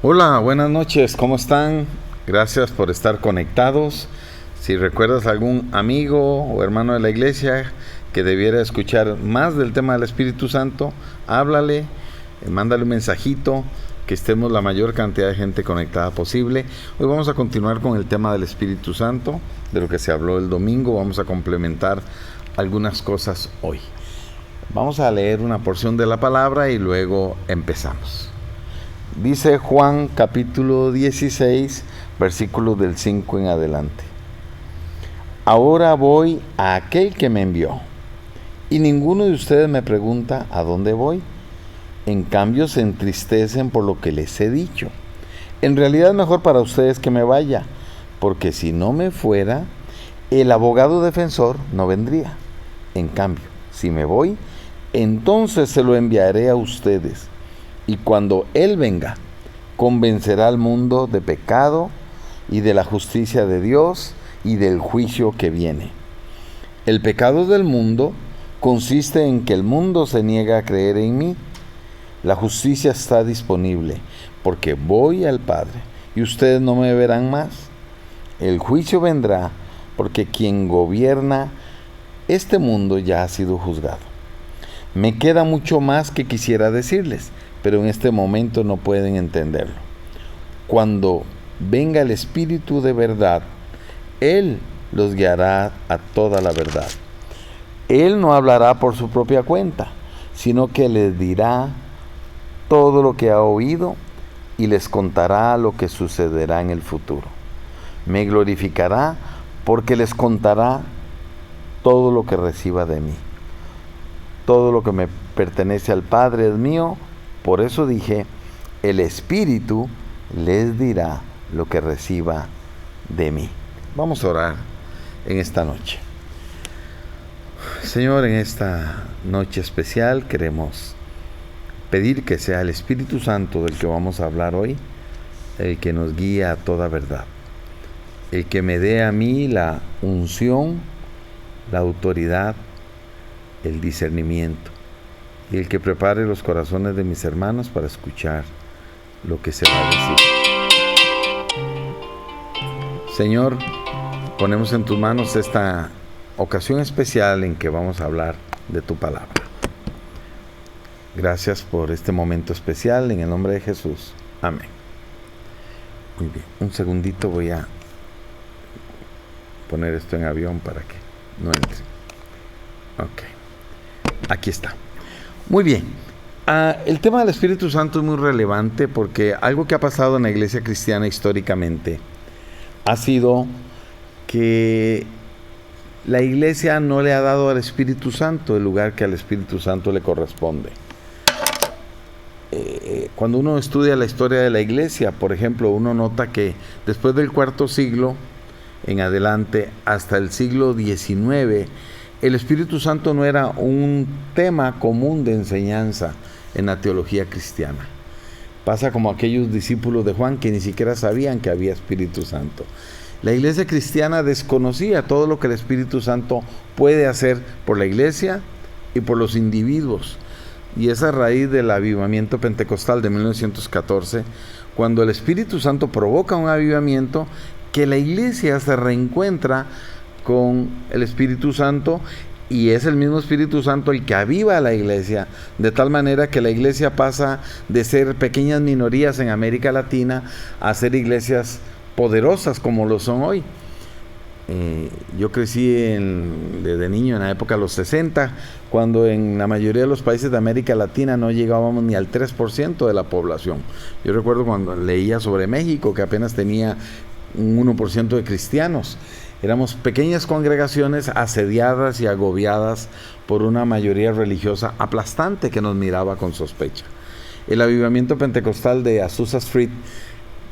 Hola, buenas noches, ¿cómo están? Gracias por estar conectados. Si recuerdas algún amigo o hermano de la iglesia que debiera escuchar más del tema del Espíritu Santo, háblale, mándale un mensajito, que estemos la mayor cantidad de gente conectada posible. Hoy vamos a continuar con el tema del Espíritu Santo, de lo que se habló el domingo. Vamos a complementar algunas cosas hoy. Vamos a leer una porción de la palabra y luego empezamos. Dice Juan capítulo 16, versículos del 5 en adelante. Ahora voy a aquel que me envió, y ninguno de ustedes me pregunta a dónde voy. En cambio se entristecen por lo que les he dicho. En realidad es mejor para ustedes que me vaya, porque si no me fuera, el abogado defensor no vendría. En cambio, si me voy, entonces se lo enviaré a ustedes. Y cuando Él venga, convencerá al mundo de pecado y de la justicia de Dios y del juicio que viene. El pecado del mundo consiste en que el mundo se niega a creer en mí. La justicia está disponible, porque voy al Padre y ustedes no me verán más. El juicio vendrá, porque quien gobierna este mundo ya ha sido juzgado. Me queda mucho más que quisiera decirles, pero en este momento no pueden entenderlo. Cuando venga el Espíritu de verdad, Él los guiará a toda la verdad. Él no hablará por su propia cuenta, sino que les dirá todo lo que ha oído y les contará lo que sucederá en el futuro. Me glorificará porque les contará todo lo que reciba de mí. Todo lo que me pertenece al Padre es mío. Por eso dije, el Espíritu les dirá lo que reciba de mí. Vamos a orar en esta noche. Señor, en esta noche especial queremos pedir que sea el Espíritu Santo del que vamos a hablar hoy, el que nos guía a toda verdad, el que me dé a mí la unción, la autoridad, el discernimiento, y el que prepare los corazones de mis hermanos para escuchar lo que se va a decir. Señor, ponemos en tus manos esta ocasión especial en que vamos a hablar de tu palabra. Gracias por este momento especial, en el nombre de Jesús. Amén. Muy bien, un segundito, voy a poner esto en avión para que no entre. Ok, aquí está. Muy bien, el tema del Espíritu Santo es muy relevante porque algo que ha pasado en la iglesia cristiana históricamente ha sido que la iglesia no le ha dado al Espíritu Santo el lugar que al Espíritu Santo le corresponde. Cuando uno estudia la historia de la iglesia, por ejemplo, uno nota que después del cuarto siglo en adelante hasta el siglo XIX, el Espíritu Santo no era un tema común de enseñanza en la teología cristiana. Pasa como aquellos discípulos de Juan que ni siquiera sabían que había Espíritu Santo. La iglesia cristiana desconocía todo lo que el Espíritu Santo puede hacer por la iglesia y por los individuos. Y es a raíz del avivamiento pentecostal de 1914, cuando el Espíritu Santo provoca un avivamiento, que la iglesia se reencuentra con el Espíritu Santo, y es el mismo Espíritu Santo el que aviva a la iglesia, de tal manera que la iglesia pasa de ser pequeñas minorías en América Latina a ser iglesias poderosas como lo son hoy. Yo crecí desde niño en la época de los 60, cuando en la mayoría de los países de América Latina no llegábamos ni al 3% de la población. Yo recuerdo cuando leía sobre México, que apenas tenía un 1% de cristianos. Éramos pequeñas congregaciones asediadas y agobiadas por una mayoría religiosa aplastante que nos miraba con sospecha. El avivamiento pentecostal de Azusa Street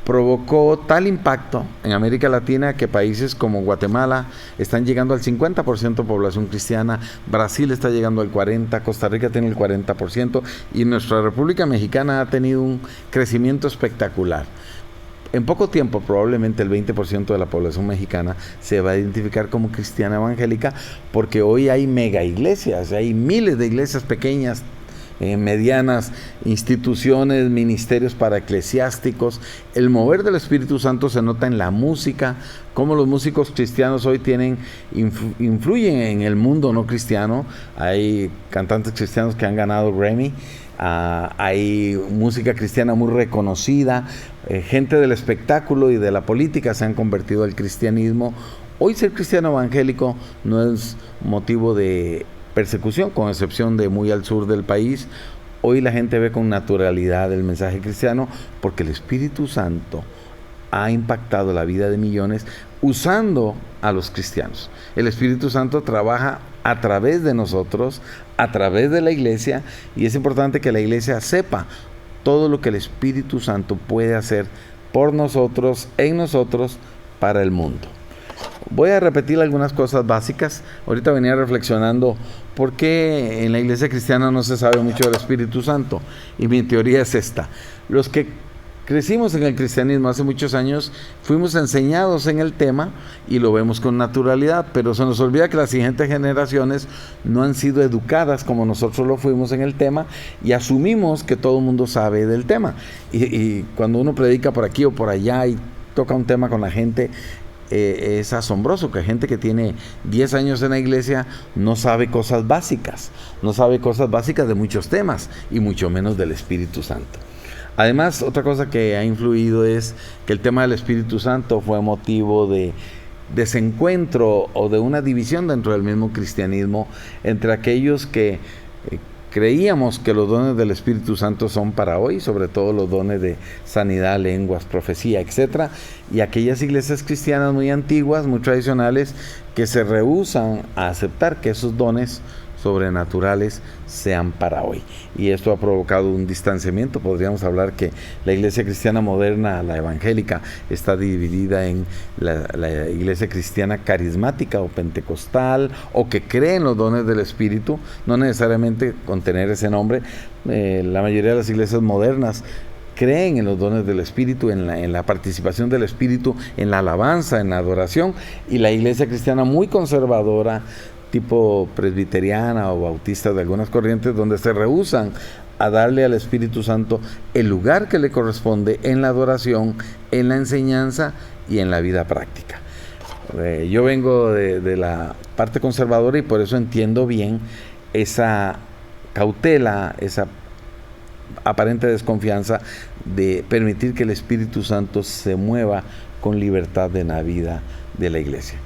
provocó tal impacto en América Latina que países como Guatemala están llegando al 50% de población cristiana, Brasil está llegando al 40%, Costa Rica tiene el 40%, y nuestra República Mexicana ha tenido un crecimiento espectacular. En poco tiempo, probablemente el 20% de la población mexicana se va a identificar como cristiana evangélica, porque hoy hay mega iglesias, hay miles de iglesias pequeñas medianas instituciones, ministerios para eclesiásticos. El mover del Espíritu Santo se nota en la música, cómo los músicos cristianos hoy influyen en el mundo no cristiano. Hay cantantes cristianos que han ganado Grammy. Hay música cristiana muy reconocida, gente del espectáculo y de la política se han convertido al cristianismo. Hoy ser cristiano evangélico no es motivo de persecución, con excepción de muy al sur del país. Hoy la gente ve con naturalidad el mensaje cristiano porque el Espíritu Santo ha impactado la vida de millones usando a los cristianos. El Espíritu Santo trabaja a través de nosotros, a través de la iglesia, y es importante que la iglesia sepa todo lo que el Espíritu Santo puede hacer por nosotros, en nosotros, para el mundo. Voy a repetir algunas cosas básicas. Ahorita venía reflexionando por qué en la iglesia cristiana no se sabe mucho del Espíritu Santo, y mi teoría es esta. Los que crecimos en el cristianismo hace muchos años, fuimos enseñados en el tema y lo vemos con naturalidad, pero se nos olvida que las siguientes generaciones no han sido educadas como nosotros lo fuimos en el tema y asumimos que todo el mundo sabe del tema. Y cuando uno predica por aquí o por allá y toca un tema con la gente, es asombroso que gente que tiene 10 años en la iglesia no sabe cosas básicas, no sabe cosas básicas de muchos temas y mucho menos del Espíritu Santo. Además, otra cosa que ha influido es que el tema del Espíritu Santo fue motivo de desencuentro o de una división dentro del mismo cristianismo entre aquellos que creíamos que los dones del Espíritu Santo son para hoy, sobre todo los dones de sanidad, lenguas, profecía, etc. Y aquellas iglesias cristianas muy antiguas, muy tradicionales, que se rehúsan a aceptar que esos dones sobrenaturales sean para hoy. Y esto ha provocado un distanciamiento. Podríamos hablar que la iglesia cristiana moderna, la evangélica, está dividida en la iglesia cristiana carismática o pentecostal, o que cree en los dones del Espíritu, no necesariamente con tener ese nombre. La mayoría de las iglesias modernas creen en los dones del Espíritu, en la participación del Espíritu, en la alabanza, en la adoración. Y la iglesia cristiana muy conservadora, tipo presbiteriana o bautista de algunas corrientes, donde se rehúsan a darle al Espíritu Santo el lugar que le corresponde en la adoración, en la enseñanza y en la vida práctica. Yo vengo de la parte conservadora y por eso entiendo bien esa cautela, esa aparente desconfianza de permitir que el Espíritu Santo se mueva con libertad en la vida de la iglesia.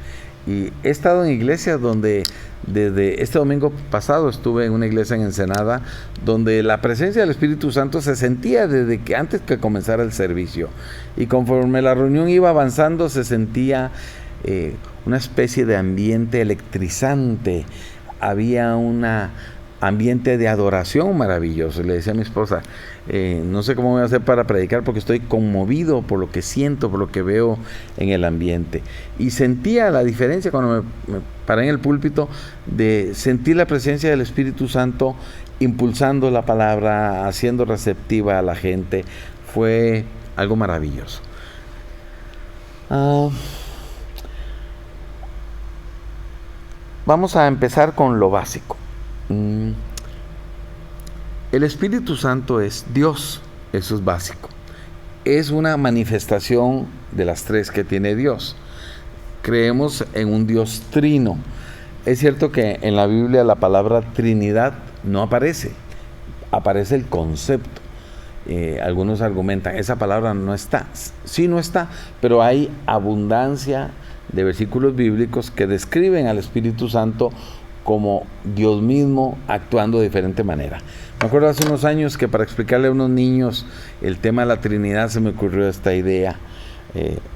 Y he estado en iglesias donde, desde este domingo pasado estuve en una iglesia en Ensenada, donde la presencia del Espíritu Santo se sentía desde que antes que comenzara el servicio. Y conforme la reunión iba avanzando, se sentía una especie de ambiente electrizante. Había un ambiente de adoración maravilloso. Le decía a mi esposa, no sé cómo voy a hacer para predicar porque estoy conmovido por lo que siento, por lo que veo en el ambiente. Y sentía la diferencia cuando me paré en el púlpito, de sentir la presencia del Espíritu Santo impulsando la palabra, haciendo receptiva a la gente. Fue algo maravilloso. Vamos a empezar con lo básico. El Espíritu Santo es Dios, eso es básico. Es una manifestación de las tres que tiene Dios. Creemos en un Dios trino. Es cierto que en la Biblia la palabra Trinidad no aparece, aparece el concepto. Algunos argumentan, esa palabra no está. Sí, no está, pero hay abundancia de versículos bíblicos que describen al Espíritu Santo como Dios mismo actuando de diferente manera. Me acuerdo hace unos años que para explicarle a unos niños el tema de la Trinidad se me ocurrió esta idea.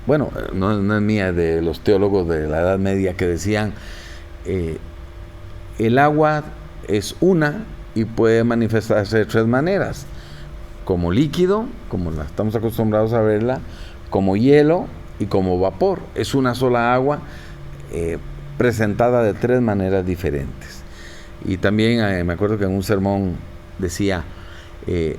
No es mía, de los teólogos de la Edad Media, que decían el agua es una y puede manifestarse de tres maneras: como líquido, como estamos acostumbrados a verla, como hielo y como vapor. Es una sola agua presentada de tres maneras diferentes. Y también me acuerdo que en un sermón decía, en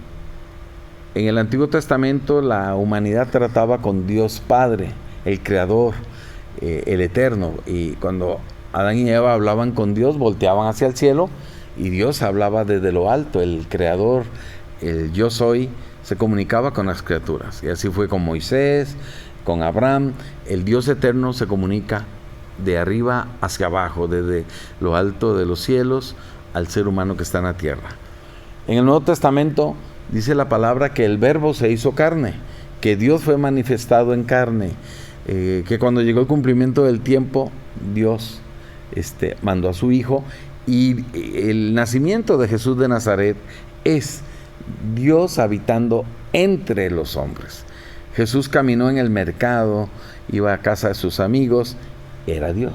el Antiguo Testamento la humanidad trataba con Dios Padre, el Creador, el Eterno, y cuando Adán y Eva hablaban con Dios, volteaban hacia el cielo y Dios hablaba desde lo alto. El Creador, el Yo Soy, se comunicaba con las criaturas. Y así fue con Moisés, con Abraham. El Dios eterno se comunica de arriba hacia abajo, desde lo alto de los cielos al ser humano que está en la tierra. En el Nuevo Testamento dice la palabra que el Verbo se hizo carne, que Dios fue manifestado en carne, que cuando llegó el cumplimiento del tiempo, Dios mandó a su Hijo, y el nacimiento de Jesús de Nazaret es Dios habitando entre los hombres. Jesús caminó en el mercado, iba a casa de sus amigos, era Dios.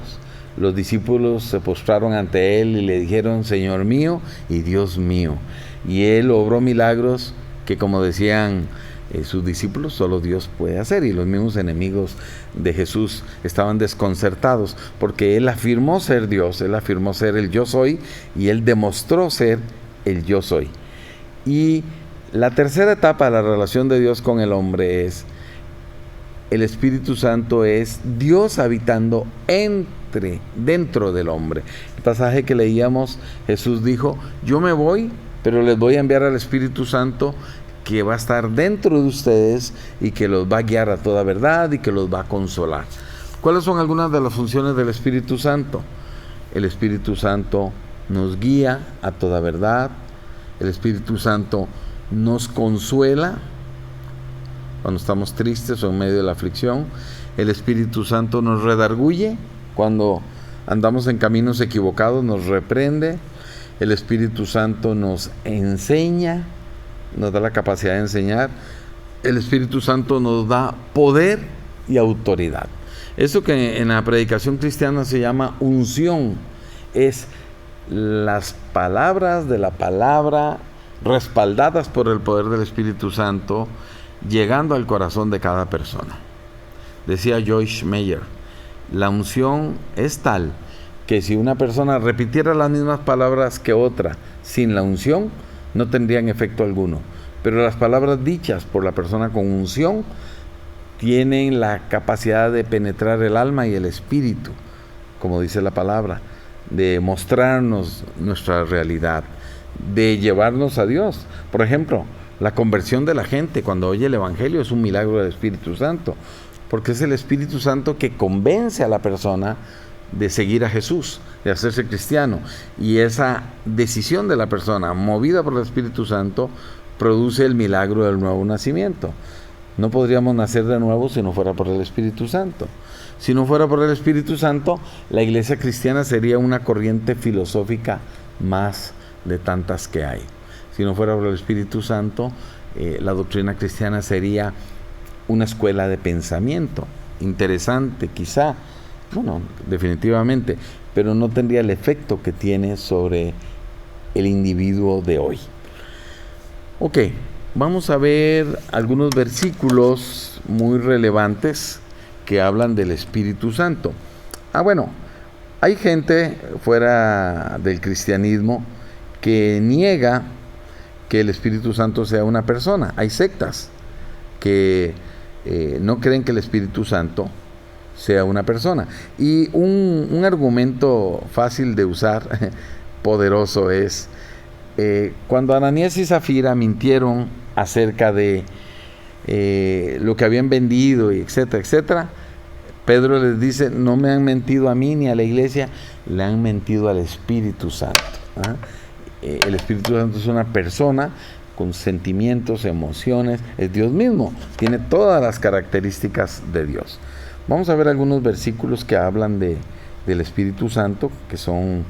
Los discípulos se postraron ante Él y le dijeron: Señor mío y Dios mío. Y Él obró milagros que, como decían sus discípulos, solo Dios puede hacer. Y los mismos enemigos de Jesús estaban desconcertados, porque Él afirmó ser Dios, Él afirmó ser el Yo Soy, y Él demostró ser el Yo Soy. Y la tercera etapa de la relación de Dios con el hombre es el Espíritu Santo, es Dios habitando dentro del hombre. El pasaje que leíamos, Jesús dijo: yo me voy, pero les voy a enviar al Espíritu Santo, que va a estar dentro de ustedes y que los va a guiar a toda verdad y que los va a consolar. ¿Cuáles son algunas de las funciones del Espíritu Santo? El Espíritu Santo nos guía a toda verdad. El Espíritu Santo nos consuela cuando estamos tristes o en medio de la aflicción. El Espíritu Santo nos redarguye cuando andamos en caminos equivocados, nos reprende. El Espíritu Santo nos enseña, nos da la capacidad de enseñar. El Espíritu Santo nos da poder y autoridad. Eso que en la predicación cristiana se llama unción, es las palabras de la palabra respaldadas por el poder del Espíritu Santo, llegando al corazón de cada persona. Decía Joyce Meyer: la unción es tal que si una persona repitiera las mismas palabras que otra sin la unción, no tendrían efecto alguno. Pero las palabras dichas por la persona con unción tienen la capacidad de penetrar el alma y el espíritu, como dice la palabra, de mostrarnos nuestra realidad, de llevarnos a Dios. Por ejemplo, la conversión de la gente cuando oye el Evangelio es un milagro del Espíritu Santo, porque es el Espíritu Santo que convence a la persona de seguir a Jesús, de hacerse cristiano, y esa decisión de la persona, movida por el Espíritu Santo, produce el milagro del nuevo nacimiento. No podríamos nacer de nuevo si no fuera por el Espíritu Santo. Si no fuera por el Espíritu Santo, la iglesia cristiana sería una corriente filosófica más de tantas que hay. Si no fuera por el Espíritu Santo, la doctrina cristiana sería una escuela de pensamiento, interesante quizá, bueno, definitivamente, pero no tendría el efecto que tiene sobre el individuo de hoy. Ok, vamos a ver algunos versículos muy relevantes que hablan del Espíritu Santo. Bueno, hay gente fuera del cristianismo que niega que el Espíritu Santo sea una persona. Hay sectas que no creen que el Espíritu Santo sea una persona. Y un argumento fácil de usar, poderoso, es cuando Ananías y Zafira mintieron acerca de lo que habían vendido, y etcétera, etcétera, Pedro les dice: no me han mentido a mí ni a la iglesia, le han mentido al Espíritu Santo. El Espíritu Santo es una persona con sentimientos, emociones, es Dios mismo, tiene todas las características de Dios. Vamos a ver algunos versículos que hablan del Espíritu Santo, que son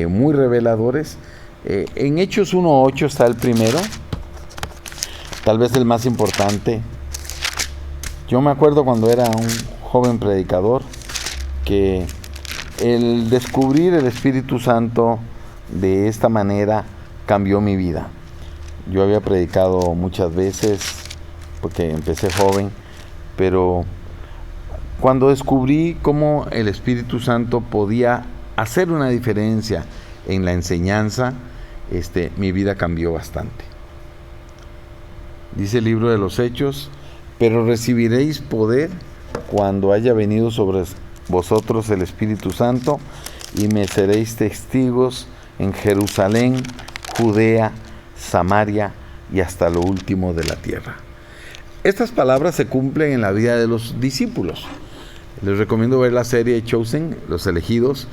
muy reveladores. En Hechos 1:8 está el primero, tal vez el más importante. Yo me acuerdo cuando era un joven predicador que el descubrir el Espíritu Santo de esta manera cambió mi vida. Yo había predicado muchas veces porque empecé joven, pero cuando descubrí cómo el Espíritu Santo podía hacer una diferencia en la enseñanza, mi vida cambió bastante. Dice el libro de los Hechos: pero recibiréis poder cuando haya venido sobre vosotros el Espíritu Santo, y me seréis testigos en Jerusalén, Judea, Samaria y hasta lo último de la tierra. Estas palabras se cumplen en la vida de los discípulos. Les recomiendo ver la serie Chosen, Los Elegidos,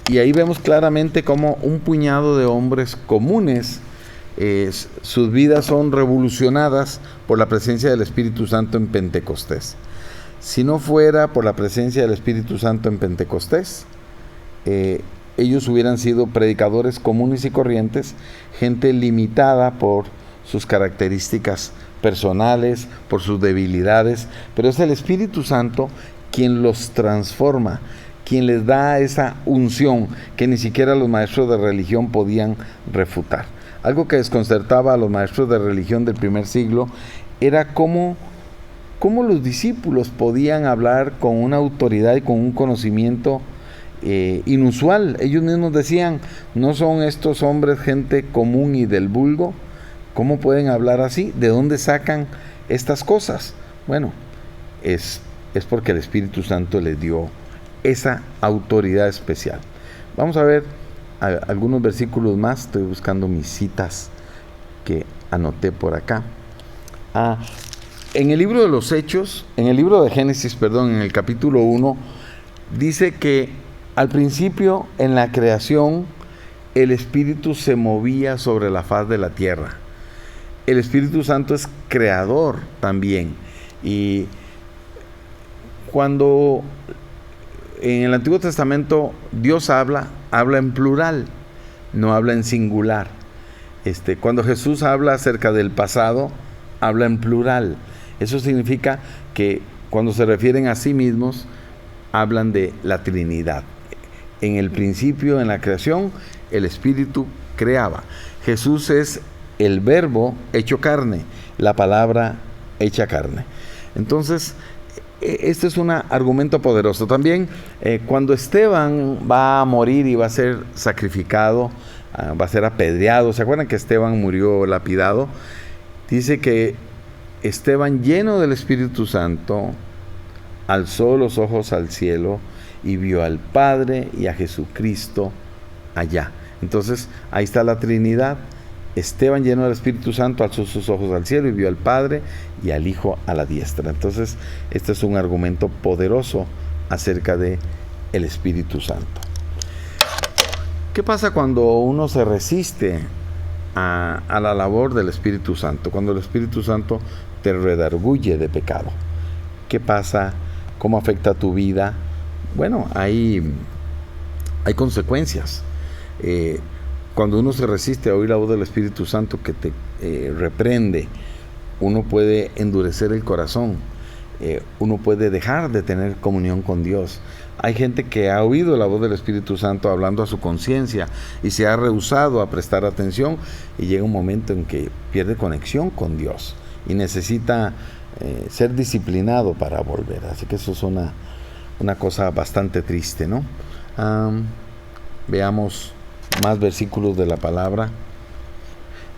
y ahí vemos claramente cómo un puñado de hombres comunes, sus vidas son revolucionadas por la presencia del Espíritu Santo en Pentecostés. Si no fuera por la presencia del Espíritu Santo en Pentecostés, ellos hubieran sido predicadores comunes y corrientes, gente limitada por sus características personales, por sus debilidades, pero es el Espíritu Santo quien los transforma, quien les da esa unción que ni siquiera los maestros de religión podían refutar. Algo que desconcertaba a los maestros de religión del primer siglo era cómo los discípulos podían hablar con una autoridad y con un conocimiento inusual. Ellos mismos decían, ¿no son estos hombres gente común y del vulgo? ¿Cómo pueden hablar así? ¿De dónde sacan estas cosas? Bueno, es porque el Espíritu Santo les dio esa autoridad especial. Vamos a ver algunos versículos más. Estoy buscando mis citas que anoté por acá. En el libro de los Hechos, en el libro de Génesis, en el capítulo 1, dice que al principio en la creación el Espíritu se movía sobre la faz de la tierra. El Espíritu Santo es creador también. Y cuando en el Antiguo Testamento Dios habla en plural, no habla en singular. Cuando Jesús habla acerca del pasado, habla en plural. Eso significa que cuando se refieren a sí mismos, hablan de la Trinidad. En el principio, en la creación, el Espíritu creaba. Jesús es el Verbo hecho carne, la palabra hecha carne. Entonces, este es un argumento poderoso. También, cuando Esteban va a morir y va a ser sacrificado, va a ser apedreado, ¿se acuerdan que Esteban murió lapidado? Dice que Esteban, lleno del Espíritu Santo, alzó los ojos al cielo y vio al Padre y a Jesucristo allá. Entonces, ahí está la Trinidad. Esteban, lleno del Espíritu Santo, alzó sus ojos al cielo y vio al Padre y al Hijo a la diestra. Entonces, este es un argumento poderoso acerca de el Espíritu Santo. ¿Qué pasa cuando uno se resiste a la labor del Espíritu Santo? Cuando el Espíritu Santo te redarguye de pecado. ¿Qué pasa? ¿Cómo afecta tu vida? Bueno, hay consecuencias. Cuando uno se resiste a oír la voz del Espíritu Santo que te reprende, uno puede endurecer el corazón, uno puede dejar de tener comunión con Dios. Hay gente que ha oído la voz del Espíritu Santo hablando a su conciencia y se ha rehusado a prestar atención, y llega un momento en que pierde conexión con Dios y necesita ser disciplinado para volver. Así que eso es una cosa bastante triste, ¿no? Veamos más versículos de la palabra.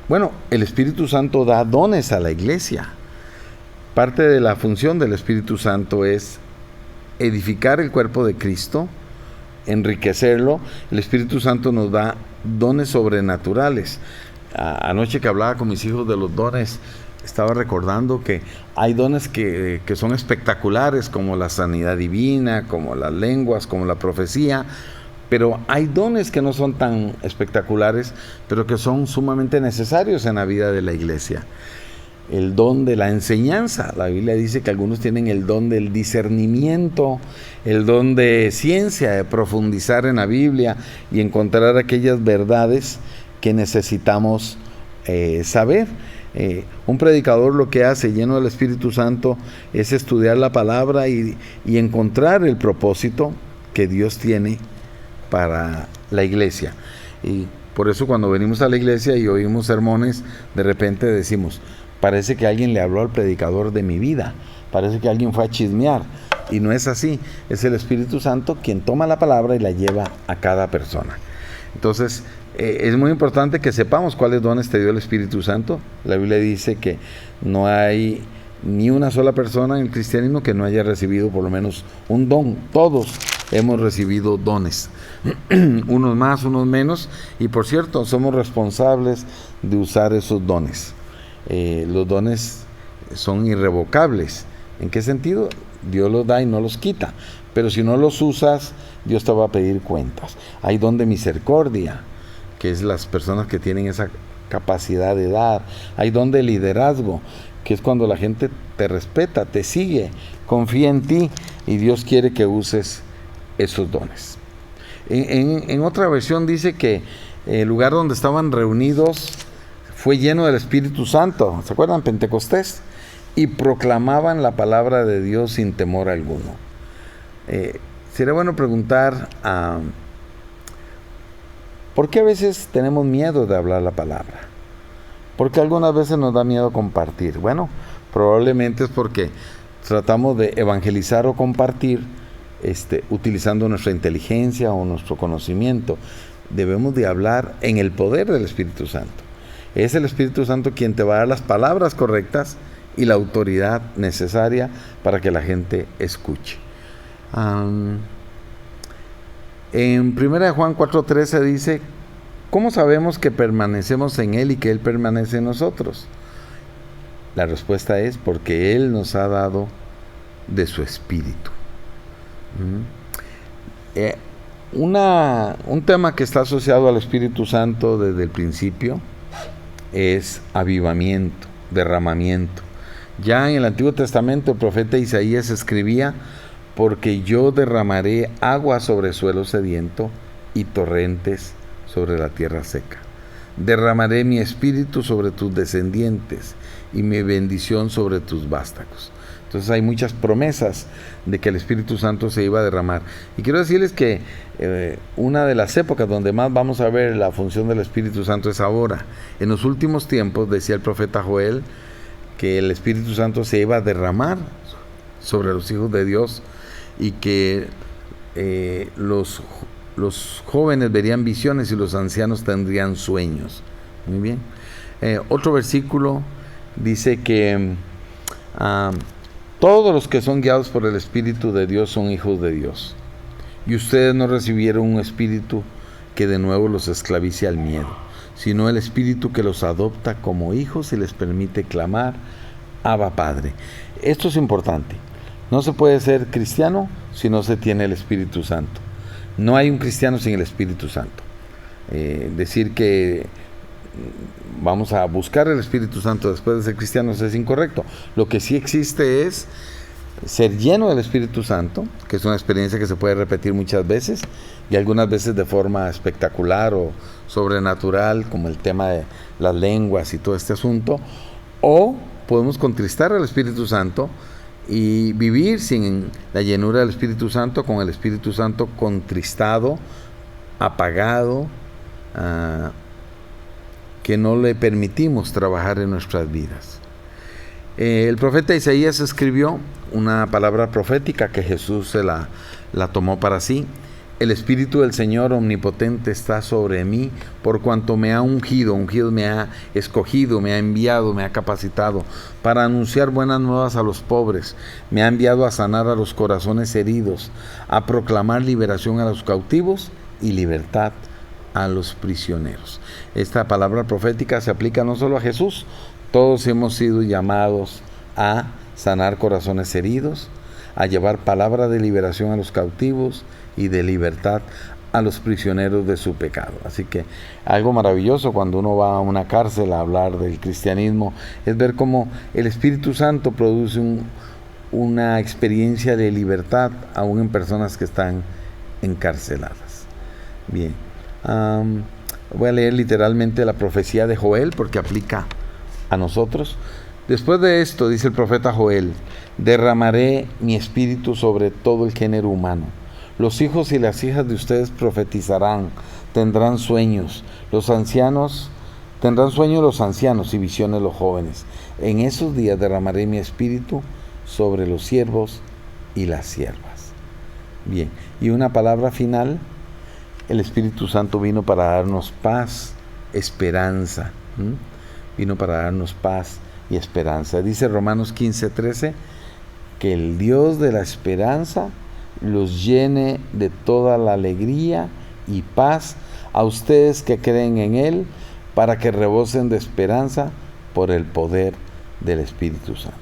Bueno, el Espíritu Santo da dones a la iglesia. Parte de la función del Espíritu Santo es edificar el cuerpo de Cristo, enriquecerlo. El Espíritu Santo nos da dones sobrenaturales. Anoche que hablaba con mis hijos de los dones, estaba recordando que hay dones que son espectaculares, como la sanidad divina, como las lenguas, como la profecía. Pero hay dones que no son tan espectaculares, pero que son sumamente necesarios en la vida de la iglesia. El don de la enseñanza. La Biblia dice que algunos tienen el don del discernimiento, el don de ciencia, de profundizar en la Biblia y encontrar aquellas verdades que necesitamos saber. Un predicador lo que hace, lleno del Espíritu Santo, es estudiar la palabra y encontrar el propósito que Dios tiene para la iglesia. Y por eso cuando venimos a la iglesia y oímos sermones, de repente decimos, parece que alguien le habló al predicador de mi vida, parece que alguien fue a chismear, y no es así. Es el Espíritu Santo quien toma la palabra y la lleva a cada persona. Entonces, es muy importante que sepamos cuáles dones te dio el Espíritu Santo. La Biblia dice que no hay ni una sola persona en el cristianismo que no haya recibido por lo menos un don. Todos hemos recibido dones, unos más, unos menos, y por cierto, somos responsables de usar esos dones. Los dones son irrevocables. ¿En qué sentido? Dios los da y no los quita, pero si no los usas, Dios te va a pedir cuentas. Hay don de misericordia, que es las personas que tienen esa capacidad de dar. Hay don de liderazgo, que es cuando la gente te respeta, te sigue, confía en ti, y Dios quiere que uses esos dones. En otra versión dice que el lugar donde estaban reunidos fue lleno del Espíritu Santo. ¿Se acuerdan? Pentecostés. Y proclamaban la palabra de Dios sin temor alguno. Sería bueno preguntar, ¿por qué a veces tenemos miedo de hablar la palabra? ¿Por qué algunas veces nos da miedo compartir? Bueno, probablemente es porque tratamos de evangelizar o compartir utilizando nuestra inteligencia o nuestro conocimiento. Debemos de hablar en el poder del Espíritu Santo. Es el Espíritu Santo quien te va a dar las palabras correctas y la autoridad necesaria para que la gente escuche. En 1 Juan 4:13 dice: ¿cómo sabemos que permanecemos en Él y que Él permanece en nosotros? La respuesta es porque Él nos ha dado de su Espíritu. Un tema que está asociado al Espíritu Santo desde el principio es avivamiento, derramamiento. Ya en el Antiguo Testamento el profeta Isaías escribía: porque yo derramaré agua sobre suelo sediento y torrentes sobre la tierra seca. Derramaré mi espíritu sobre tus descendientes y mi bendición sobre tus vástagos. Entonces hay muchas promesas de que el Espíritu Santo se iba a derramar. Y quiero decirles que una de las épocas donde más vamos a ver la función del Espíritu Santo es ahora. En los últimos tiempos, decía el profeta Joel, que el Espíritu Santo se iba a derramar sobre los hijos de Dios y que los jóvenes verían visiones y los ancianos tendrían sueños. Muy bien. Otro versículo dice que todos los que son guiados por el Espíritu de Dios son hijos de Dios. Y ustedes no recibieron un espíritu que de nuevo los esclavice al miedo, sino el Espíritu que los adopta como hijos y les permite clamar: Abba, Padre. Esto es importante. No se puede ser cristiano si no se tiene el Espíritu Santo. No hay un cristiano sin el Espíritu Santo. Decir que vamos a buscar el Espíritu Santo después de ser cristianos es incorrecto. Lo que sí existe es ser lleno del Espíritu Santo, que es una experiencia que se puede repetir muchas veces y algunas veces de forma espectacular o sobrenatural, como el tema de las lenguas y todo este asunto, o podemos contristar al Espíritu Santo y vivir sin la llenura del Espíritu Santo, con el Espíritu Santo contristado, apagado, que no le permitimos trabajar en nuestras vidas. El profeta Isaías escribió una palabra profética que Jesús se la tomó para sí. El Espíritu del Señor omnipotente está sobre mí, por cuanto me ha ungido me ha escogido, me ha enviado, me ha capacitado para anunciar buenas nuevas a los pobres, me ha enviado a sanar a los corazones heridos, a proclamar liberación a los cautivos y libertad a los prisioneros. Esta palabra profética se aplica no solo a Jesús, todos hemos sido llamados a sanar corazones heridos, a llevar palabra de liberación a los cautivos y de libertad a los prisioneros de su pecado. Así que algo maravilloso cuando uno va a una cárcel a hablar del cristianismo es ver cómo el Espíritu Santo produce una experiencia de libertad aún en personas que están encarceladas. Bien, voy a leer literalmente la profecía de Joel porque aplica a nosotros. Después de esto, dice el profeta Joel: derramaré mi espíritu sobre todo el género humano. Los hijos y las hijas de ustedes profetizarán, tendrán sueños. Tendrán sueños los ancianos y visiones los jóvenes. En esos días derramaré mi espíritu sobre los siervos y las siervas. Bien, y una palabra final: el Espíritu Santo vino para darnos paz, esperanza. Vino para darnos paz y esperanza. Dice Romanos 15:13 que el Dios de la esperanza los llene de toda la alegría y paz a ustedes que creen en Él, para que rebosen de esperanza por el poder del Espíritu Santo.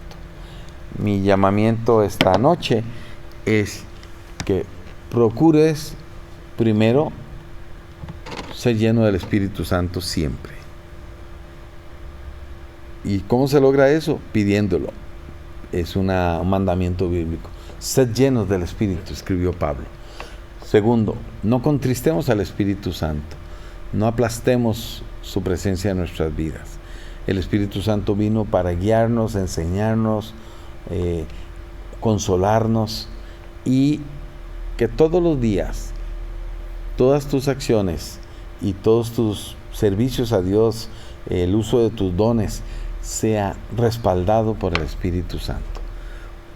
Mi llamamiento esta noche es que procures primero ser lleno del Espíritu Santo siempre. ¿Y cómo se logra eso? Pidiéndolo. Es un mandamiento bíblico. Sed llenos del Espíritu, escribió Pablo. Segundo, no contristemos al Espíritu Santo. No aplastemos su presencia en nuestras vidas. El Espíritu Santo vino para guiarnos, enseñarnos, consolarnos, y que todos los días, todas tus acciones y todos tus servicios a Dios, el uso de tus dones, sea respaldado por el Espíritu Santo.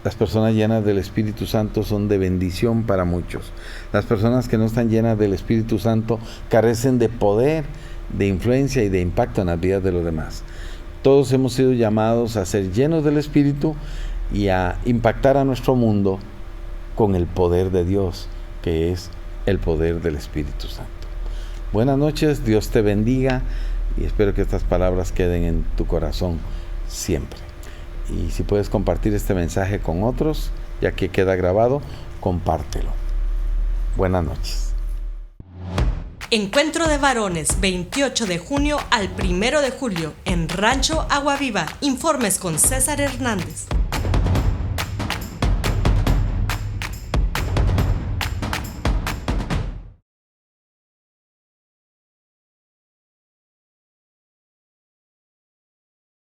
Las personas llenas del Espíritu Santo son de bendición para muchos. Las personas que no están llenas del Espíritu Santo carecen de poder, de influencia y de impacto en las vidas de los demás. Todos hemos sido llamados a ser llenos del Espíritu y a impactar a nuestro mundo con el poder de Dios, que es el poder del Espíritu Santo. Buenas noches, Dios te bendiga, y espero que estas palabras queden en tu corazón siempre. Y si puedes compartir este mensaje con otros, ya que queda grabado, compártelo. Buenas noches. Encuentro de varones, 28 de junio al 1 de julio, en Rancho Agua Viva. Informes con César Hernández.